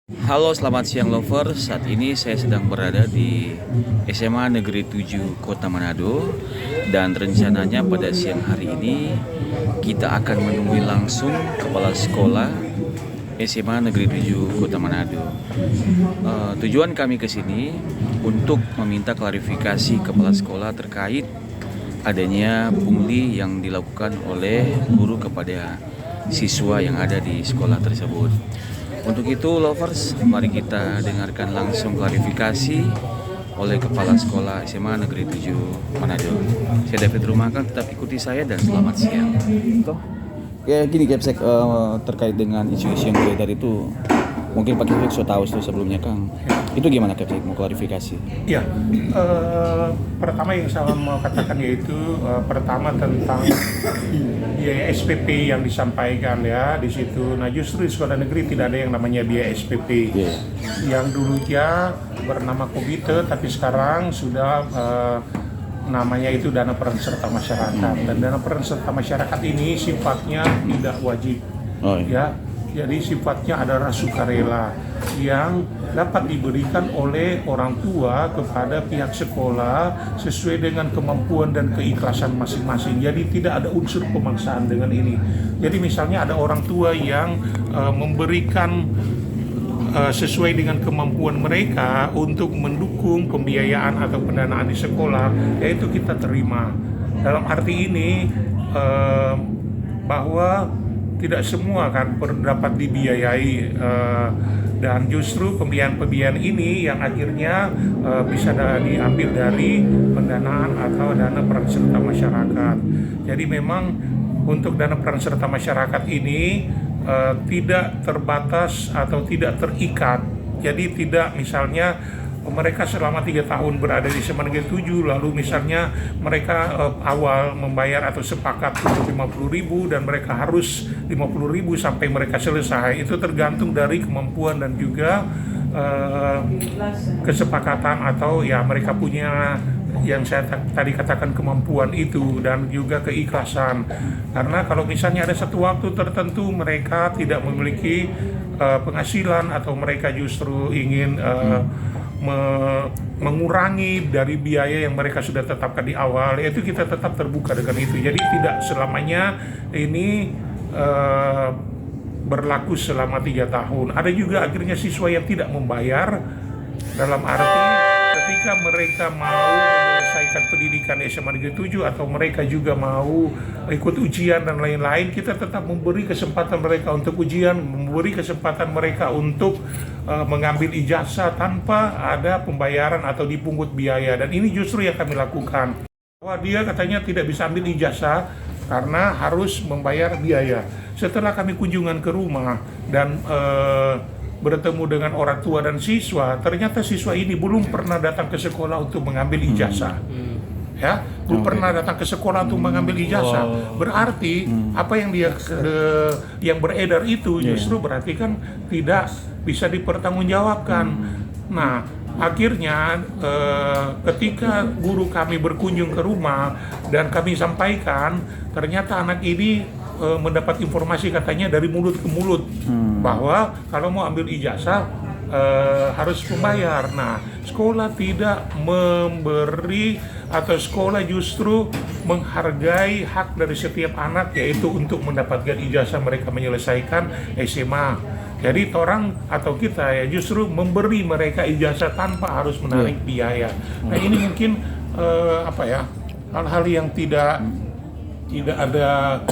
Halo, selamat siang lovers. Saat ini saya sedang berada di SMA Negeri 7 Kota Manado. Dan rencananya pada siang hari ini kita akan menemui langsung Kepala Sekolah SMA Negeri 7 Kota Manado. Tujuan kami ke sini untuk meminta klarifikasi Kepala Sekolah terkait adanya pungli yang dilakukan oleh guru kepada siswa yang ada di sekolah tersebut. Untuk itu lovers, mari kita dengarkan langsung klarifikasi oleh Kepala Sekolah SMA Negeri 7 Manado. Saya David Rumakan, tetap ikuti saya dan selamat siang. Ya gini Capsek, terkait dengan isu-isu yang beredar itu, mungkin Pak Capsek sudah tahu sebelumnya Kang. Itu gimana Capsek, mau klarifikasi? Ya, pertama yang saya mau katakan yaitu pertama tentang biaya SPP yang disampaikan ya di situ. Nah justru di sekolah negeri tidak ada yang namanya biaya SPP. Yang dulunya bernama Kobite, tapi sekarang sudah namanya itu dana peran serta masyarakat. Dan dana peran serta masyarakat ini sifatnya tidak wajib, ya. Jadi sifatnya adalah sukarela yang dapat diberikan oleh orang tua kepada pihak sekolah sesuai dengan kemampuan dan keikhlasan masing-masing. Jadi tidak ada unsur pemaksaan dengan ini. Jadi misalnya ada orang tua yang memberikan sesuai dengan kemampuan mereka untuk mendukung pembiayaan atau pendanaan di sekolah, yaitu kita terima. Dalam arti ini bahwa tidak semua kan dapat dibiayai, dan justru pembiayaan ini yang akhirnya bisa diambil dari pendanaan atau dana peran serta masyarakat. Jadi memang untuk dana peran serta masyarakat ini tidak terbatas atau tidak terikat. Jadi tidak misalnya mereka selama 3 tahun berada di SMA Negeri 7, lalu misalnya mereka awal membayar atau sepakat untuk 50.000 dan mereka harus 50.000 sampai mereka selesai. Itu tergantung dari kemampuan dan juga kesepakatan atau ya mereka punya yang saya tadi katakan kemampuan itu dan juga keikhlasan. Karena kalau misalnya ada satu waktu tertentu mereka tidak memiliki penghasilan atau mereka justru ingin mengurangi dari biaya yang mereka sudah tetapkan di awal, yaitu kita tetap terbuka dengan itu. Jadi tidak selamanya ini berlaku selama 3 tahun. Ada juga akhirnya siswa yang tidak membayar, dalam arti ketika mereka mau menyelesaikan pendidikan SMA Negeri 7 atau mereka juga mau ikut ujian dan lain-lain, kita tetap memberi kesempatan mereka untuk ujian, memberi kesempatan mereka untuk mengambil ijazah tanpa ada pembayaran atau dipungut biaya. Dan ini justru yang kami lakukan. Bahwa dia katanya tidak bisa ambil ijazah karena harus membayar biaya. Setelah kami kunjungan ke rumah dan bertemu dengan orang tua dan siswa, ternyata siswa ini belum pernah datang ke sekolah untuk mengambil ijazah. Ya, belum pernah datang ke sekolah untuk mengambil ijazah. Berarti apa yang dia yang beredar itu justru berarti kan tidak bisa dipertanggungjawabkan. Nah, akhirnya ketika guru kami berkunjung ke rumah dan kami sampaikan, ternyata anak ini mendapat informasi katanya dari mulut ke mulut bahwa kalau mau ambil ijazah harus membayar. Nah, sekolah tidak memberi atau sekolah justru menghargai hak dari setiap anak, yaitu untuk mendapatkan ijazah mereka menyelesaikan SMA. Jadi orang atau kita ya justru memberi mereka ijazah tanpa harus menarik biaya. Nah ini mungkin hal-hal yang tidak ada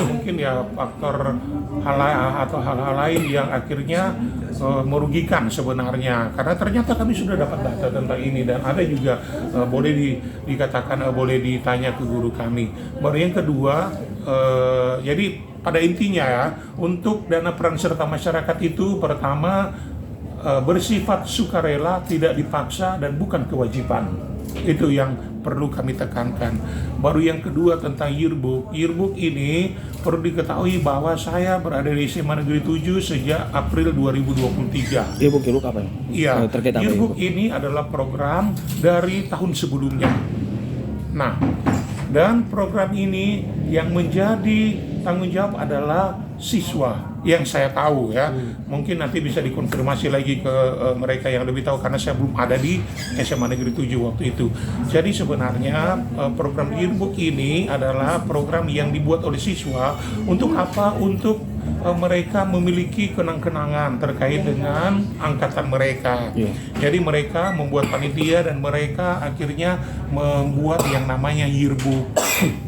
mungkin ya faktor hal-hal lain yang akhirnya merugikan sebenarnya, karena ternyata kami sudah dapat data tentang ini dan ada juga boleh dikatakan boleh ditanya ke guru kami. Baru yang kedua, jadi pada intinya ya, untuk dana peran serta masyarakat itu pertama bersifat sukarela, tidak dipaksa dan bukan kewajiban. Itu yang perlu kami tekankan. Baru yang kedua tentang yearbook. Yearbook ini perlu diketahui bahwa saya berada di SMA Negeri 7 sejak April 2023. Yearbook apa ya? Iya, yearbook ini adalah program dari tahun sebelumnya. Nah, dan program ini yang menjadi tanggung jawab adalah siswa yang saya tahu ya. Mungkin nanti bisa dikonfirmasi lagi ke mereka yang lebih tahu karena saya belum ada di SMA Negeri 7 waktu itu. Jadi sebenarnya program Yearbook ini adalah program yang dibuat oleh siswa untuk apa? Untuk mereka memiliki kenang-kenangan terkait dengan angkatan mereka. Jadi mereka membuat panitia dan mereka akhirnya membuat yang namanya yearbook.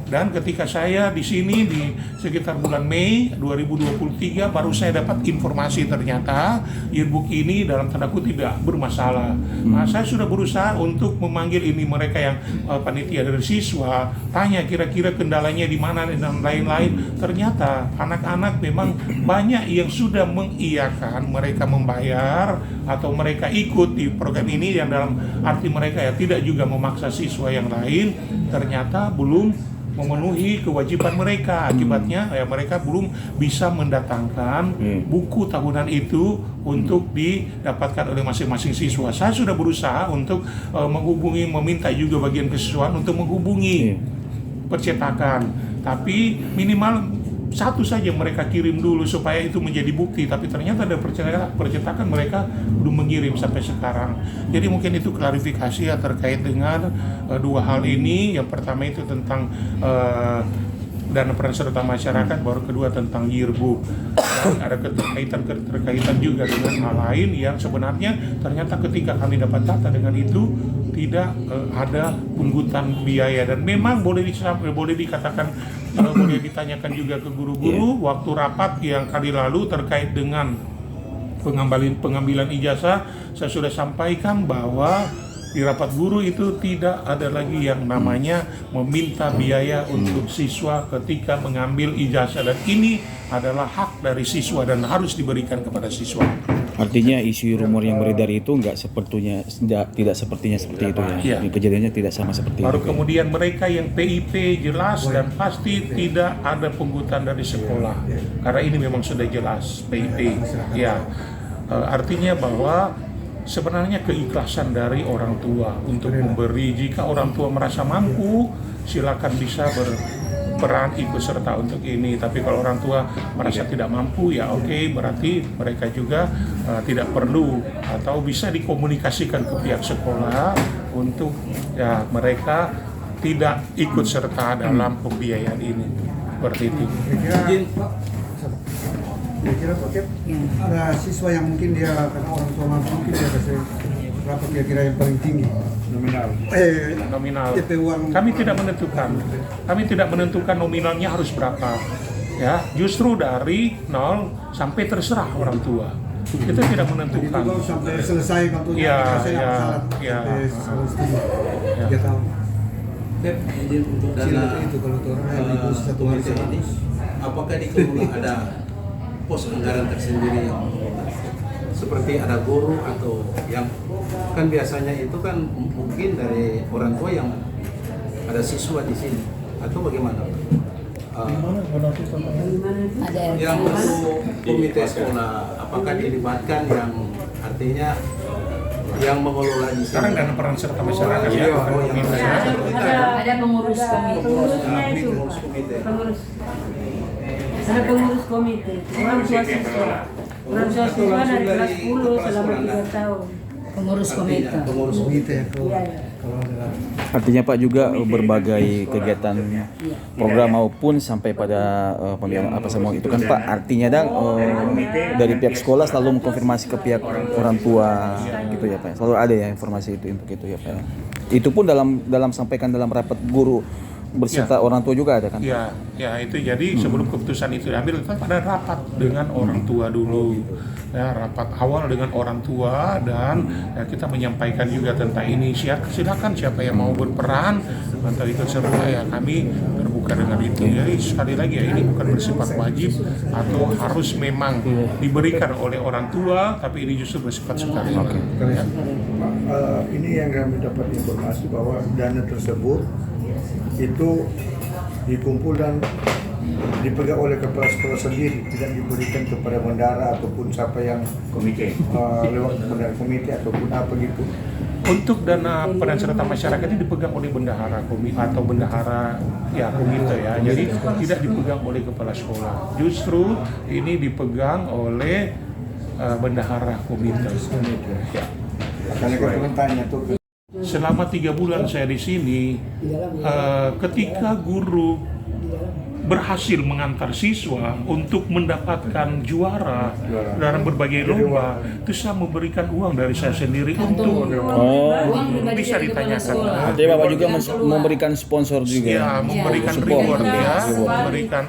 Dan ketika saya di sini di sekitar bulan Mei 2023 baru saya dapat informasi ternyata yearbook ini dalam tanda kutip tidak bermasalah. Nah, saya sudah berusaha untuk memanggil ini mereka yang panitia dari siswa, tanya kira-kira kendalanya di mana dan lain-lain. Ternyata anak-anak memang banyak yang sudah mengiyakan, mereka membayar atau mereka ikut di program ini yang dalam arti mereka ya tidak juga memaksa siswa yang lain, ternyata belum memenuhi kewajiban mereka. Akibatnya ya mereka belum bisa mendatangkan buku tahunan itu untuk didapatkan oleh masing-masing siswa. Saya sudah berusaha untuk menghubungi, meminta juga bagian kesiswaan untuk menghubungi percetakan, tapi minimal satu saja mereka kirim dulu supaya itu menjadi bukti, tapi ternyata ada percetakan mereka belum mengirim sampai sekarang. Jadi mungkin itu klarifikasi ya terkait dengan dua hal ini. Yang pertama itu tentang dana peran serta masyarakat, baru kedua tentang yearbook. Dan ada keterkaitan juga dengan hal lain yang sebenarnya ternyata ketika kami dapat data dengan itu tidak ada pungutan biaya, dan memang boleh dikatakan boleh ditanyakan juga ke guru-guru waktu rapat yang kali lalu terkait dengan pengambilan ijazah. Saya sudah sampaikan bahwa di rapat guru itu tidak ada lagi yang namanya meminta biaya untuk siswa ketika mengambil ijazah, dan ini adalah hak dari siswa dan harus diberikan kepada siswa. Artinya isu rumor yang beredar itu tidak sepertinya seperti itu ya. Kejadiannya tidak sama seperti itu. Baru kemudian mereka yang PIP jelas dan pasti tidak ada pungutan dari sekolah. Karena ini memang sudah jelas PIP. Ya. Artinya bahwa sebenarnya keikhlasan dari orang tua untuk memberi. Jika orang tua merasa mampu, silakan bisa berperan ikut serta untuk ini. Tapi kalau orang tua merasa tidak mampu, ya oke, berarti mereka juga tidak perlu atau bisa dikomunikasikan ke pihak sekolah untuk ya mereka tidak ikut serta dalam pembiayaan ini. Seperti itu. Kira-kira Pak Kep, ada siswa yang mungkin dia karena orang tua mampu mungkin dia kasih berapa kira-kira yang paling tinggi nominal. Kami tidak menentukan nominalnya harus berapa. Ya, justru dari 0 sampai terserah orang tua. Kita tidak menentukan. Jadi sampai selesai kantornya sampai selesai 3 tahun. Kep, izin untuk dana itu kalau orang yang di satu komite ini, apakah dikelola ada pos anggaran tersendiri yang seperti ada guru atau yang kan biasanya itu kan mungkin dari orang tua yang ada siswa di sini atau bagaimana? Yang untuk komite sekolah apakah dilibatkan yang artinya yang mengelola di sini? Sekarang dana peran serta masyarakat ada pengurus komite, orang tua siswa dari kelas 10 selama 3 tahun. Pengurus komite. Artinya Pak juga berbagai kegiatan program maupun sampai pada pembiayaan apa semua itu kan Pak, artinya dari pihak sekolah selalu mengkonfirmasi ke pihak orang tua gitu ya Pak. Selalu ada ya informasi itu untuk itu ya Pak. Itu pun dalam sampaikan dalam rapat guru berserta orang tua juga ada kan? Ya itu jadi sebelum keputusan itu diambil kan pada rapat dengan orang tua dulu. Ya, rapat awal dengan orang tua dan ya, kita menyampaikan juga tentang ini. Silakan siapa yang mau berperan atau ikut serta ya kami terbuka dengan itu. Jadi sekali lagi ya ini bukan bersifat wajib atau harus memang diberikan oleh orang tua, tapi ini justru bersifat sukarela. Ya. Ini yang kami dapat informasi bahwa dana tersebut itu dikumpul dan dipegang oleh kepala sekolah sendiri, tidak diberikan kepada bendara ataupun siapa yang Komite lewat bendara komite ataupun apa gitu. Untuk dana peran serta masyarakat ini dipegang oleh bendahara atau bendahara ya komite ya. Jadi tidak dipegang oleh kepala sekolah. Justru ini dipegang oleh bendahara komite. Ya. Makanya kita tanya tuh. Selama 3 bulan saya di sini, ketika guru berhasil mengantar siswa untuk mendapatkan juara dalam berbagai lomba, itu saya memberikan uang dari saya sendiri untuk bisa ditanyakan. Jadi Bapak juga memberikan sponsor juga. Ya, memberikan reward ya, memberikan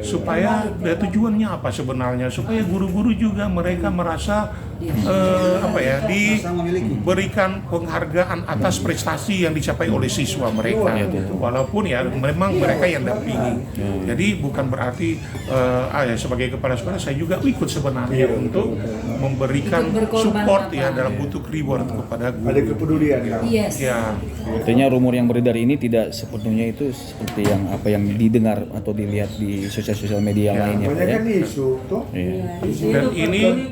supaya tujuannya apa sebenarnya? Supaya guru-guru juga mereka merasa diberikan penghargaan atas prestasi yang dicapai oleh siswa mereka. Walaupun ya memang mereka yang dampingi. Jadi bukan berarti sebagai kepala sekolah saya juga ikut sebenarnya untuk memberikan support ya dalam bentuk reward kepada guru. Ada kepedulian ya. Yes. Ya. Artinya rumor yang beredar ini tidak sepenuhnya itu seperti yang apa yang didengar atau dilihat di sosial media lainnya, Pak, Banyak ya. kan isu tuh. Dan ini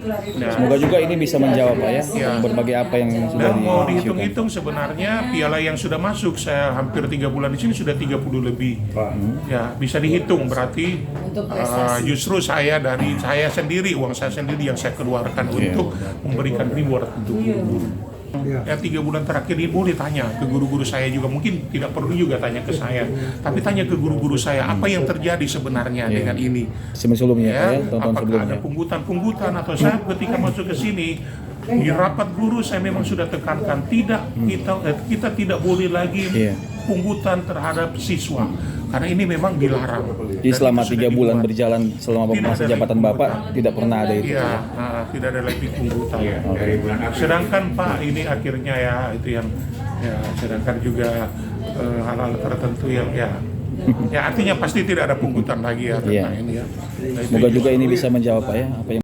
Semoga juga ini bisa menjawab, Pak, ya, berbagai apa yang sudah dan mau diisukan. dihitung-hitung sebenarnya piala yang sudah masuk, saya hampir 3 bulan di sini sudah 30 lebih. Ya, bisa dihitung berarti justru saya sendiri, uang saya sendiri yang saya keluarkan untuk memberikan reward untuk guru-guru. Ya 3 bulan terakhir ini boleh tanya ke guru-guru saya juga, mungkin tidak perlu juga tanya ke saya, tapi tanya ke guru-guru saya apa yang terjadi sebenarnya dengan ini. Sebelumnya, Pak, ya, tahun Apakah sebelumnya. ada punggutan atau saya ketika masuk ke sini di rapat guru saya memang sudah tekankan kita tidak boleh lagi punggutan terhadap siswa karena ini memang dilarang. Jadi selama 3 bulan berjalan selama masa jabatan Bapak tidak pernah ada itu. Iya, tidak ada lagi punggutan. Sedangkan Pak ini akhirnya ya itu yang sedangkan juga hal-hal tertentu yang artinya pasti tidak ada punggutan lagi ya tentang ini ya. Semoga juga ini bisa menjawab, Pak, ya, apa yang